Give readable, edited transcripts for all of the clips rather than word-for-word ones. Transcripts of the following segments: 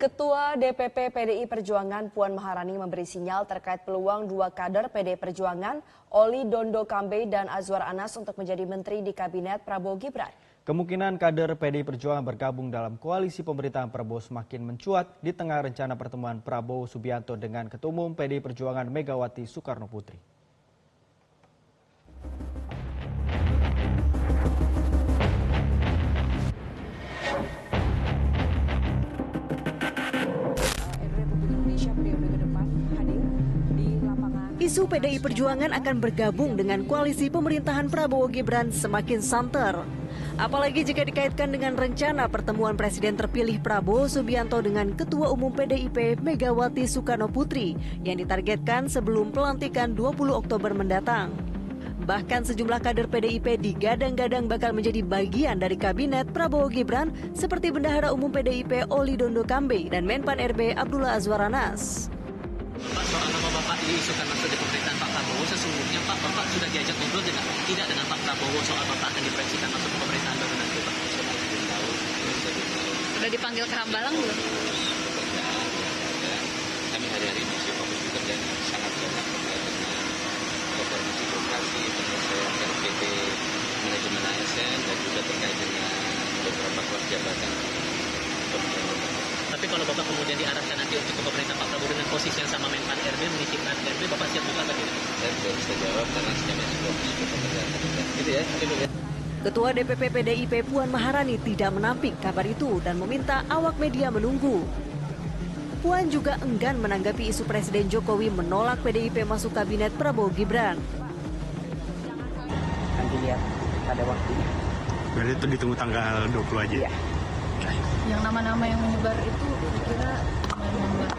Ketua DPP PDI Perjuangan Puan Maharani memberi sinyal terkait peluang dua kader PDI Perjuangan, Oli Dondo Kambe dan Azwar Anas untuk menjadi menteri di Kabinet Prabowo Gibran. Kemungkinan kader PDI Perjuangan bergabung dalam koalisi pemerintahan Prabowo semakin mencuat di tengah rencana pertemuan Prabowo Subianto dengan Ketua Umum PDI Perjuangan Megawati Soekarno Putri. Isu PDI Perjuangan akan bergabung dengan koalisi pemerintahan Prabowo Gibran semakin santer. Apalagi jika dikaitkan dengan rencana pertemuan Presiden terpilih Prabowo Subianto dengan Ketua Umum PDIP Megawati Soekarno Putri yang ditargetkan sebelum pelantikan 20 Oktober mendatang. Bahkan sejumlah kader PDIP digadang-gadang bakal menjadi bagian dari kabinet Prabowo Gibran seperti Bendahara Umum PDIP Oli Dondo Kambe dan Menpan RB Abdullah Azwar Anas. Pak, soal nama Bapak diisukan masuk di pemerintahan Pak Prabowo, sesungguhnya Pak, Bapak sudah diajak ngobrol tidak dengan Pak Prabowo soal Bapak akan diproyeksikan masuk ke pemerintahan baru nanti Pak? Sudah dipanggil ke Hambalang belum? Kami hari-hari masih fokus bekerja sangat banyak terkait dengan reformasi birokrasi, penyelesaian RPT, manajemen ASN, dan juga terkait dengan beberapa kelas jabatan. Tapi kalau Bapak kemudian diarahkan nanti untuk ke pemerintahan Pak Prabowo dengan posisi yang sama Menpan RB, mengisi Menpan RB, Bapak siap juga atau tidak? Saya belum bisa jawab karena kami masih fokus ke pekerjaan. Gitu ya, Ketua DPP PDIP Puan Maharani tidak menampik kabar itu dan meminta awak media menunggu. Puan juga enggan menanggapi isu Presiden Jokowi menolak PDIP masuk kabinet Prabowo Gibran. Nanti lihat pada waktunya. Berarti itu ditunggu tanggal 20 aja? Iya. Yang nama-nama yang menyebar itu kira-kira menyebar.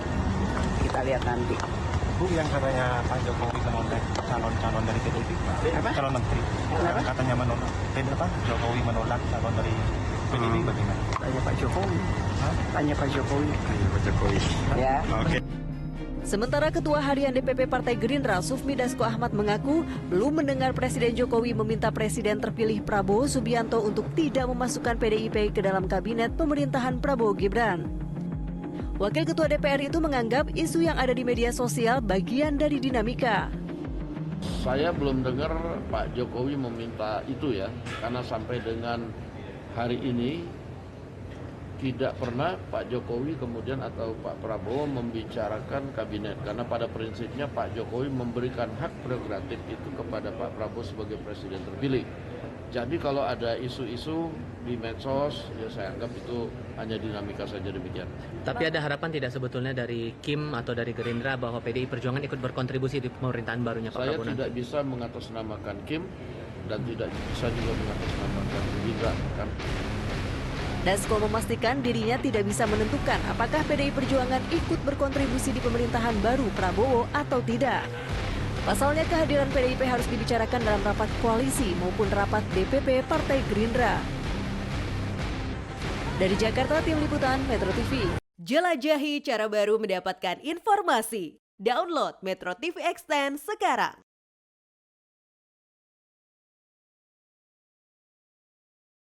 Kita lihat nanti. Bu, yang katanya Pak Jokowi menolak calon dari PDIP, calon menteri. Katanya menolak, Jokowi menolak calon dari PDIP bagaimana? Tanya Pak Jokowi. Tanya Pak Jokowi. Ya. Oke. Sementara Ketua Harian DPP Partai Gerindra Sufmi Dasko Ahmad mengaku belum mendengar Presiden Jokowi meminta Presiden terpilih Prabowo Subianto untuk tidak memasukkan PDIP ke dalam kabinet pemerintahan Prabowo Gibran. Wakil Ketua DPR itu menganggap isu yang ada di media sosial bagian dari dinamika. Saya belum dengar Pak Jokowi meminta itu ya, karena sampai dengan hari ini tidak pernah Pak Jokowi kemudian atau Pak Prabowo membicarakan kabinet. Karena pada prinsipnya Pak Jokowi memberikan hak prerogatif itu kepada Pak Prabowo sebagai presiden terpilih. Jadi kalau ada isu-isu di medsos, ya saya anggap itu hanya dinamika saja demikian. Tapi ada harapan tidak sebetulnya dari Kim atau dari Gerindra bahwa PDI Perjuangan ikut berkontribusi di pemerintahan barunya Pak Prabowo nanti? Saya tidak bisa mengatasnamakan Kim dan tidak bisa juga mengatasnamakan Gerindra kan. Dasko memastikan dirinya tidak bisa menentukan apakah PDI Perjuangan ikut berkontribusi di pemerintahan baru Prabowo atau tidak. Pasalnya kehadiran PDIP harus dibicarakan dalam rapat koalisi maupun rapat DPP Partai Gerindra. Dari Jakarta, Tim Liputan Metro TV. Jelajahi cara baru mendapatkan informasi. Download Metro TV Extend sekarang.